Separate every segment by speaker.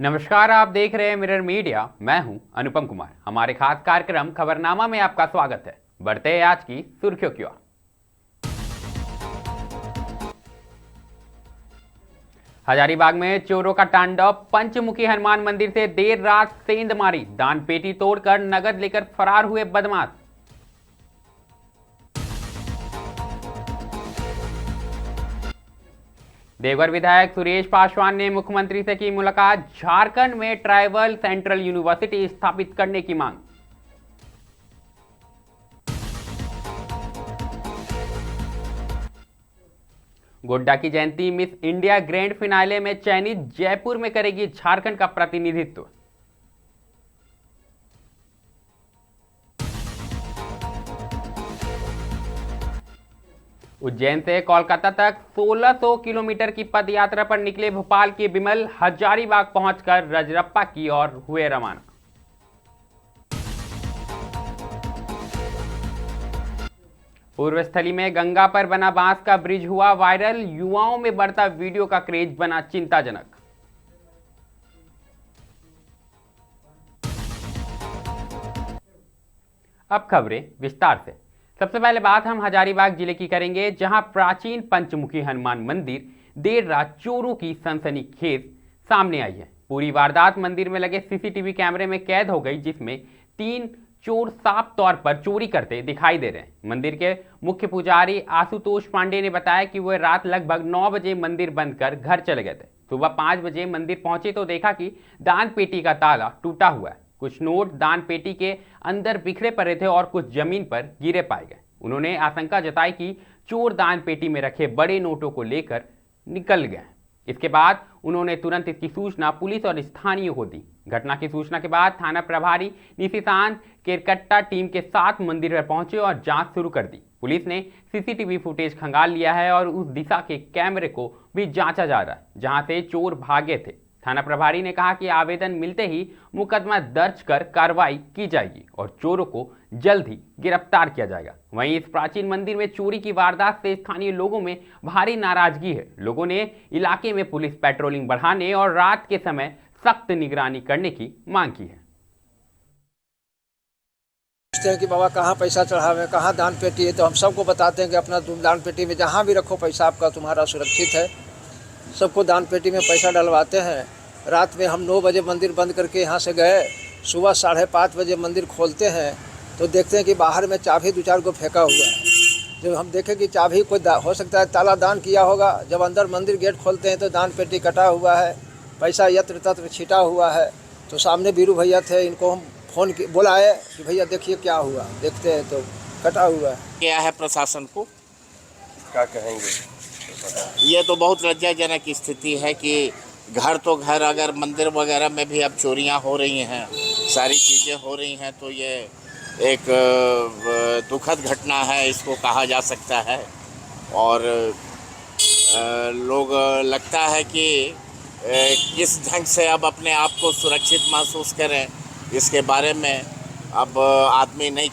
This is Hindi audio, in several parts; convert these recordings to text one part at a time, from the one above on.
Speaker 1: नमस्कार, आप देख रहे हैं मिरर मीडिया। मैं हूं अनुपम कुमार। हमारे खास कार्यक्रम खबरनामा में आपका स्वागत है। बढ़ते हैं आज की सुर्खियों की ओर। हजारीबाग में चोरों का तांडव। पंचमुखी हनुमान मंदिर से देर रात सेंध मारी, दान पेटी तोड़कर नगद लेकर फरार हुए बदमाश। देवघर विधायक सुरेश पासवान ने मुख्यमंत्री से की मुलाकात। झारखंड में ट्राइबल सेंट्रल यूनिवर्सिटी स्थापित करने की मांग। गोड्डा की जयंती मिस इंडिया ग्रैंड फिनाले में चयनित, जयपुर में करेगी झारखंड का प्रतिनिधित्व। उज्जैन से कोलकाता तक 1600 किलोमीटर की पद यात्रा पर निकले भोपाल के बिमल, हजारीबाग पहुंचकर रजरप्पा की ओर हुए रवाना। पूर्वस्थली में गंगा पर बना बांस का ब्रिज हुआ वायरल, युवाओं में बढ़ता वीडियो का क्रेज बना चिंताजनक। अब खबरें विस्तार से। सबसे पहले बात हम हजारीबाग जिले की करेंगे, जहां प्राचीन पंचमुखी हनुमान मंदिर देर रात चोरों की सनसनीखेज सामने आई है। पूरी वारदात मंदिर में लगे सीसीटीवी कैमरे में कैद हो गई, जिसमें 3 चोर साफ तौर पर चोरी करते दिखाई दे रहे हैं। मंदिर के मुख्य पुजारी आशुतोष पांडे ने बताया कि वह रात लगभग 9 बजे मंदिर बंद कर घर चले गए थे। सुबह 5 बजे मंदिर पहुंचे तो देखा कि दान पेटी का ताला टूटा हुआ है। कुछ नोट दान पेटी के अंदर बिखरे पड़े थे और कुछ जमीन पर गिरे पाए गए। उन्होंने आशंका जताई कि चोर दान पेटी में रखे बड़े नोटों को लेकर निकल गए। इसके बाद उन्होंने तुरंत इसकी सूचना पुलिस और स्थानीयों को दी। घटना की सूचना के बाद थाना प्रभारी निशिकांत केरकट्टा टीम के साथ मंदिर पर पहुंचे और जांच शुरू कर दी। पुलिस ने सीसीटीवी फुटेज खंगाल लिया है और उस दिशा के कैमरे को भी जांचा जा रहा है जहां से चोर भागे थे। थाना प्रभारी ने कहा कि आवेदन मिलते ही मुकदमा दर्ज कर कार्रवाई की जाएगी और चोरों को जल्द ही गिरफ्तार किया जाएगा। वहीं इस प्राचीन मंदिर में चोरी की वारदात से स्थानीय लोगों में भारी नाराजगी है। लोगों ने इलाके में पुलिस पेट्रोलिंग बढ़ाने और रात के समय सख्त निगरानी करने की मांग की है।
Speaker 2: पूछते हैं कि बाबा कहाँ पैसा चढ़ावे, कहाँ दान पेटी है, तो हम सबको बताते हैं कि अपना दान पेटी में जहाँ भी रखो पैसा आपका तुम्हारा सुरक्षित है। सबको दान पेटी में पैसा डलवाते हैं। रात में हम 9 बजे मंदिर बंद करके यहाँ से गए, सुबह 5:30 बजे मंदिर खोलते हैं तो देखते हैं कि बाहर में चाबी 2-4 को फेंका हुआ है। जब हम देखें कि चाबी कोई हो सकता है ताला दान किया होगा। जब अंदर मंदिर गेट खोलते हैं तो दान पेटी कटा हुआ है, पैसा यत्र तत्र छिटा हुआ है। तो सामने बीरू भैया थे, इनको हम फ़ोन बुलाए कि भैया देखिए क्या हुआ। देखते हैं तो कटा हुआ है।
Speaker 3: क्या है प्रशासन को
Speaker 4: क्या कहेंगे?
Speaker 3: ये तो बहुत लज्जाजनक स्थिति है कि घर तो घर, अगर मंदिर वगैरह में भी अब चोरियां हो रही हैं, सारी चीज़ें हो रही हैं, तो ये एक दुखद घटना है, इसको कहा जा सकता है। और लोग लगता है कि किस ढंग से अब अपने आप को सुरक्षित महसूस करें, इसके बारे में अब आदमी नहीं।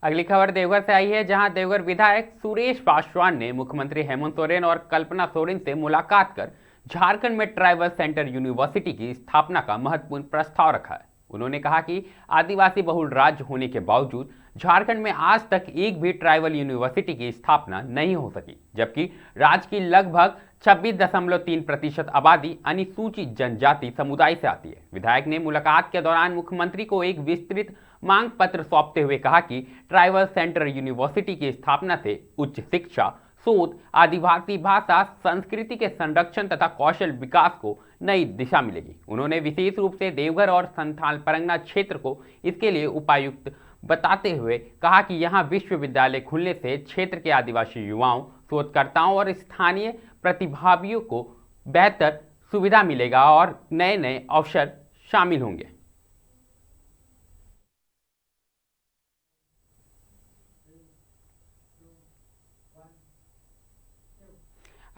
Speaker 1: अगली खबर देवघर से आई है, जहां देवघर विधायक सुरेश पासवान ने मुख्यमंत्री हेमंत सोरेन और कल्पना सोरेन से मुलाकात कर झारखंड में ट्राइबल सेंटर यूनिवर्सिटी की स्थापना का महत्वपूर्ण प्रस्ताव रखा है। उन्होंने कहा कि आदिवासी बहुल राज्य होने के बावजूद झारखंड में आज तक एक भी ट्राइबल यूनिवर्सिटी की स्थापना नहीं हो सकी, जबकि राज्य की लगभग 26.3% आबादी अनुसूचित जनजाति समुदाय से आती है। विधायक ने मुलाकात के दौरान मुख्यमंत्री को एक विस्तृत मांग पत्र सौंपते हुए कहा कि ट्राइबल सेंटर यूनिवर्सिटी की स्थापना से उच्च शिक्षा, शोध, आदिवासी भाषा संस्कृति के संरक्षण तथा कौशल विकास को नई दिशा मिलेगी। उन्होंने विशेष रूप से देवघर और संथाल परगना क्षेत्र को इसके लिए उपायुक्त बताते हुए कहा कि यहाँ विश्वविद्यालय खुलने से क्षेत्र के आदिवासी युवाओं, शोधकर्ताओं और स्थानीय प्रतिभागियों को बेहतर सुविधा मिलेगा और नए नए अवसर शामिल होंगे।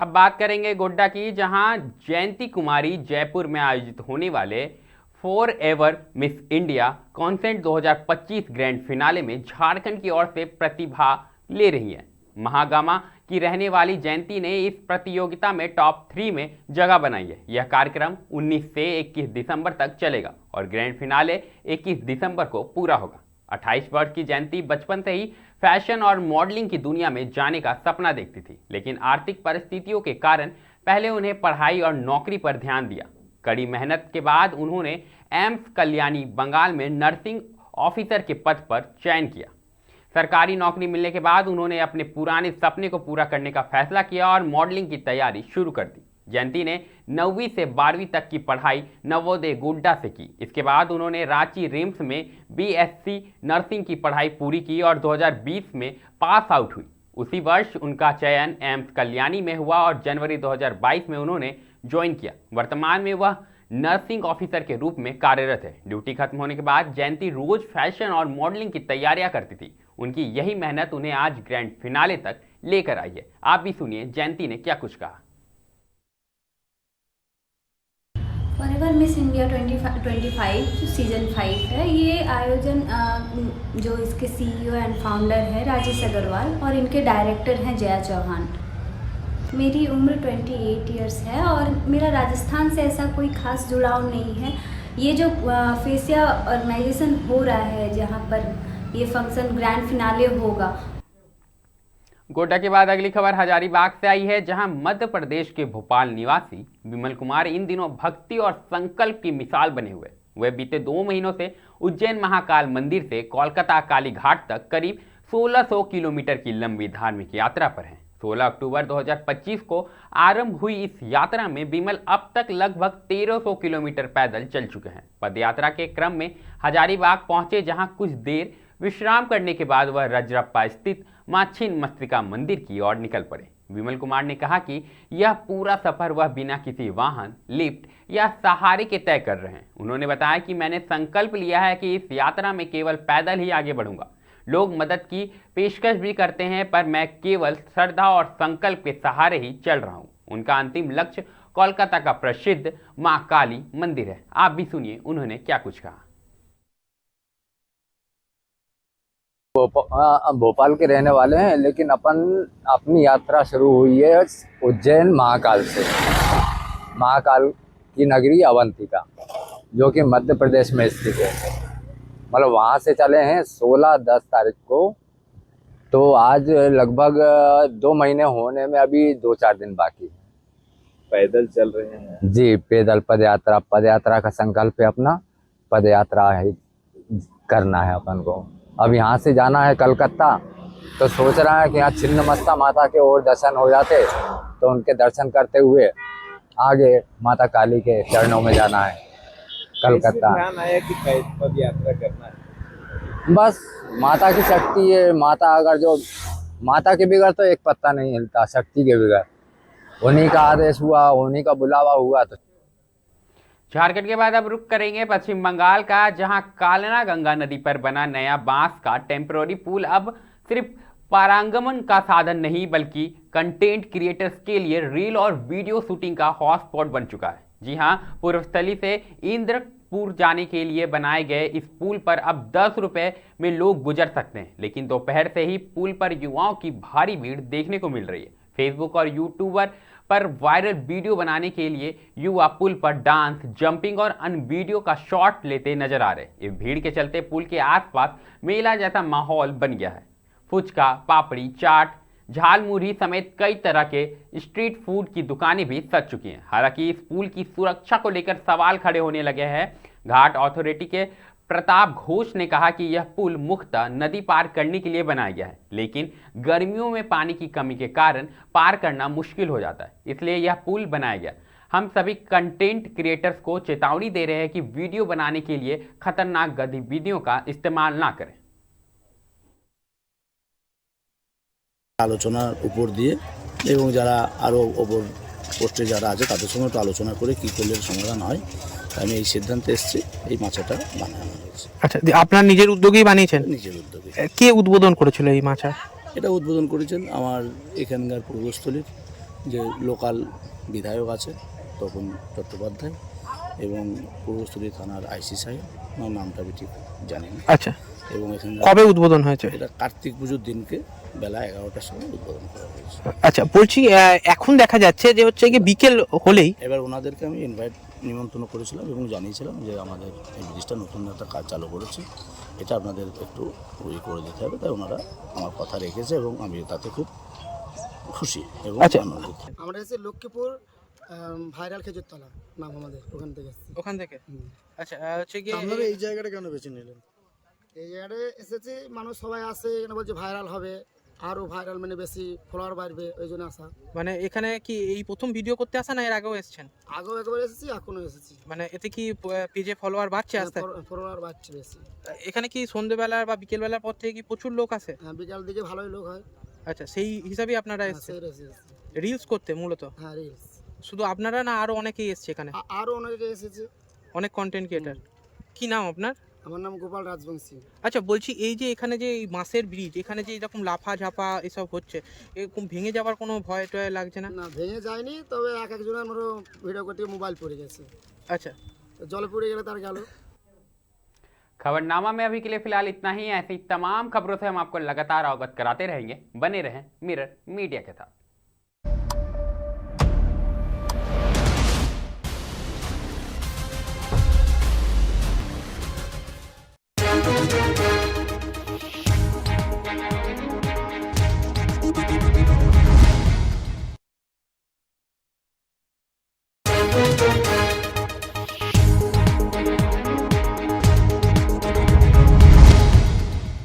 Speaker 1: अब बात करेंगे गोड्डा की, जहां जयंती कुमारी जयपुर में आयोजित होने वाले forever Miss India contest 2025 grand finale में झारखंड की ओर से प्रतिभा ले रही है। महागामा की रहने वाली जयंती ने इस प्रतियोगिता में टॉप 3 में जगह बनाई है। यह कार्यक्रम 19 से 21 दिसंबर तक चलेगा और ग्रैंड फिनाले 21 दिसंबर को पूरा होगा। 28 वर्ष की जयंती बचपन से ही फैशन और मॉडलिंग की दुनिया में जाने का सपना देखती थी, लेकिन आर्थिक परिस्थितियों के कारण पहले उन्हें पढ़ाई और नौकरी पर ध्यान दिया। कड़ी मेहनत के बाद उन्होंने एम्स कल्याणी बंगाल में नर्सिंग ऑफिसर के पद पर चयन किया। सरकारी नौकरी मिलने के बाद उन्होंने अपने पुराने सपने को पूरा करने का फैसला किया और मॉडलिंग की तैयारी शुरू कर दी। जयंती ने 9वीं से 12वीं तक की पढ़ाई नवोदय गोड्डा से की। इसके बाद उन्होंने रांची रिम्स में BSc नर्सिंग की पढ़ाई पूरी की और 2020 में पास आउट हुई। उसी वर्ष उनका चयन एम्स कल्याणी में हुआ और जनवरी 2022 में उन्होंने ज्वाइन किया। वर्तमान में वह नर्सिंग ऑफिसर के रूप में कार्यरत है। ड्यूटी खत्म होने के बाद जयंती रोज फैशन और मॉडलिंग की तैयारियां करती थी। उनकी यही मेहनत उन्हें आज ग्रैंड फिनाले तक लेकर आई है। आप भी सुनिए जयंती ने क्या कुछ कहा।
Speaker 5: फॉरएवर मिस इंडिया 2025 सीजन 5 है। ये आयोजन जो इसके CEO एंड फाउंडर है राजेश अग्रवाल और इनके डायरेक्टर हैं जया चौहान। मेरी उम्र 28 इयर्स है और मेरा राजस्थान से ऐसा कोई खास जुड़ाव नहीं है। ये जो फेसिया ऑर्गेनाइजेशन हो रहा है, जहाँ पर ये फंक्शन ग्रैंड फिनाले होगा।
Speaker 1: गोड्डा के बाद अगली खबर हजारीबाग से आई है, जहां मध्य प्रदेश के भोपाल निवासी विमल कुमार इन दिनों भक्ति और संकल्प की मिसाल बने हुए। वे बीते 2 महीनों से उज्जैन महाकाल मंदिर से कोलकाता काली घाट तक करीब 1600 किलोमीटर की लंबी धार्मिक यात्रा पर हैं। 16 अक्टूबर 2025 को आरंभ हुई इस यात्रा में विमल अब तक लगभग 1300 किलोमीटर पैदल चल चुके हैं। पदयात्रा के क्रम में हजारीबाग पहुंचे, जहां कुछ देर विश्राम करने के बाद वह रजरप्पा स्थित मां छिन्नमस्तिका मंदिर की ओर निकल पड़े। विमल कुमार ने कहा कि यह पूरा सफर वह बिना किसी वाहन, लिफ्ट या सहारे के तय कर रहे हैं। उन्होंने बताया कि मैंने संकल्प लिया है कि इस यात्रा में केवल पैदल ही आगे बढ़ूंगा। लोग मदद की पेशकश भी करते हैं, पर मैं केवल श्रद्धा और संकल्प के सहारे ही चल रहा हूं। उनका अंतिम लक्ष्य कोलकाता का प्रसिद्ध मां काली मंदिर है। आप भी सुनिए उन्होंने क्या कुछ कहा।
Speaker 6: भोपाल के रहने वाले हैं, लेकिन अपनी यात्रा शुरू हुई है उज्जैन महाकाल से। महाकाल की नगरी अवंतिका, जो कि मध्य प्रदेश में स्थित है। मतलब वहाँ से चले हैं 16-10 तारीख को, तो आज लगभग 2 महीने होने में अभी 2-4 दिन बाकी है।
Speaker 4: पैदल चल रहे हैं
Speaker 6: जी, पैदल पदयात्रा का संकल्प है अपना। पदयात्रा है करना है अपन को। अब यहाँ से जाना है कलकत्ता, तो सोच रहा है कि यहाँ छिन्नमस्तिका माता के और दर्शन हो जाते, तो उनके दर्शन करते हुए आगे माता काली के चरणों में जाना है कलकत्ता।
Speaker 4: ध्यान आया कि पद यात्रा करना है?
Speaker 6: बस माता की शक्ति है। माता के बिगड़ तो एक पत्ता नहीं हिलता, शक्ति के बिगड़। उन्हीं का आदेश हुआ, उन्हीं का बुलावा हुआ। तो
Speaker 1: झारखंड के बाद अब रुक करेंगे पश्चिम बंगाल का, जहां कालना गंगा नदी पर बना नया बांस का टेम्पररी पुल अब सिर्फ पारागमन का साधन नहीं, बल्कि कंटेंट क्रिएटर्स के लिए रील और वीडियो शूटिंग का हॉटस्पॉट बन चुका है। जी हां, पूर्वस्थली से इंद्रपुर जाने के लिए बनाए गए इस पुल पर अब 10 रुपए में लोग गुजर सकते हैं, लेकिन दोपहर से ही पुल पर युवाओं की भारी भीड़ देखने को मिल रही है। फेसबुक और यूट्यूबर पर वायरल वीडियो बनाने के लिए युवा पुल पर डांस, जंपिंग और अन्य वीडियो का शॉट लेते नजर आ रहे। इस भीड़ के चलते पुल के आसपास मेला जैसा माहौल बन गया है। फुचका, पापड़ी चाट, झालमुरी समेत कई तरह के स्ट्रीट फूड की दुकानें भी सज चुकी हैं। हालांकि इस पुल की सुरक्षा को लेकर सवाल खड़े होने लगे हैं। घाट अथॉरिटी के प्रताप घोष ने कहा कि यह पुल मुख्यतः नदी पार करने के लिए बनाया गया है, लेकिन गर्मियों में पानी की कमी के कारण पार करना मुश्किल हो जाता है, इसलिए यह पुल बनाया गया। हम सभी कंटेंट क्रिएटर्स को चेतावनी दे रहे हैं कि वीडियो बनाने के लिए खतरनाक गतिविधियों का इस्तेमाल ना करें।
Speaker 7: আলোচনার উপর দিয়ে এবং যারা আরও ওপর পোস্টে যারা আছে তাদের সঙ্গে একটু আলোচনা করে কী করলে সমাধান হয়, আমি এই সিদ্ধান্তে এসেছি এই মাছাটা বানানো হয়েছে।
Speaker 8: আচ্ছা, আপনার নিজের উদ্যোগেই বানিয়েছেন?
Speaker 7: নিজের উদ্যোগে।
Speaker 8: কে উদ্বোধন করেছিল এই মাছা?
Speaker 7: এটা উদ্বোধন করেছেন আমার এখানকার পূর্বস্থলীর যে লোকাল বিধায়ক আছে তপন চট্টোপাধ্যায় এবং পূর্বস্থলী থানার আইসি সাহেব, আমার নামটা আমি ঠিক জানি না।
Speaker 8: আচ্ছা,
Speaker 7: এবং এখানে
Speaker 8: কবে উদ্বোধন হয়েছে?
Speaker 7: এটা কার্তিক পুজোর দিনকে বেলা 11টার সময় উদ্বোধন করা হয়েছে।
Speaker 8: আচ্ছা, বলছি এখন দেখা যাচ্ছে যে হচ্ছে কি বিকেল হলেই
Speaker 7: এবার ওনাদেরকে আমি নিমন্ত্রণ করেছিলাম এবং জানিয়েছিলাম যে আমাদের এই ব্রিজটা নতুন একটা কাজ চালু করেছে, এটা আপনাদের একটু করে দিতে হবে। তাই ওনারা আমার কথা রেখেছে এবং আমি তাতে খুব খুশি এবং আনন্দিত।
Speaker 9: আমরা এসেছি লক্ষ্মীপুর ভাইরাল খেজুরতলা নাম আমাদের, ওখান থেকে এসেছি।
Speaker 8: ওখান থেকে? আচ্ছা, হচ্ছে কি
Speaker 9: আপনারা এই জায়গাটা কেন বেছে নিলেন? এই জায়গাটায় এসেছি, মানুষ সবাই আসে এখানে, বলছে ভাইরাল হবে, আরও ভাইরাল মানে বেশি ফলোয়ার বাড়বে, ওই জন্য আসা।
Speaker 8: মানে এখানে কি এই প্রথম ভিডিও করতে আসা না এর আগেও এসেছেন?
Speaker 9: আগেও একবার এসেছি, এখনও এসেছি।
Speaker 8: মানে এতে কি পেজে ফলোয়ার বাড়ছে আস্তে?
Speaker 9: ফলোয়ার বাড়ছে বেশি।
Speaker 8: এখানে কি সন্ধ্যেবেলার বা বিকেলবেলার পর থেকে কি প্রচুর লোক আসে?
Speaker 9: হ্যাঁ, বিকাল দিকে ভালোই লোক হয়।
Speaker 8: আচ্ছা, সেই হিসাবেই আপনারা এসেছেন রিলস করতে মূলত?
Speaker 9: হ্যাঁ, রিলস।
Speaker 8: শুধু আপনারা না আরো অনেকেই এসছে এখানে?
Speaker 9: আরও অনেকে এসেছে,
Speaker 8: অনেক কন্টেন্ট ক্রিয়েটার। কি নাম আপনার?
Speaker 9: আমার নাম গোপাল রাজবংশী।
Speaker 8: আচ্ছা, বলছি এই যে এখানে যে এই বাঁশের ব্রিজ, এখানে যে এরকম লাফা ঝাপা এসব হচ্ছে, এরকম ভেঙে যাওয়ার কোনো ভয় টয় লাগছে না?
Speaker 9: না, ভেঙে যায়নি, তবে একজনের মতো ভিডিও করতে মোবাইল পড়ে গেছে।
Speaker 8: আচ্ছা,
Speaker 9: জলে পড়ে গেলে তার গেল।
Speaker 1: खबरनामा में अभी के लिए फिलहाल इतना ही। ऐसी तमाम खबरों से हम आपको लगातार अवगत कराते रहेंगे। बने रहें मिरर मीडिया के साथ।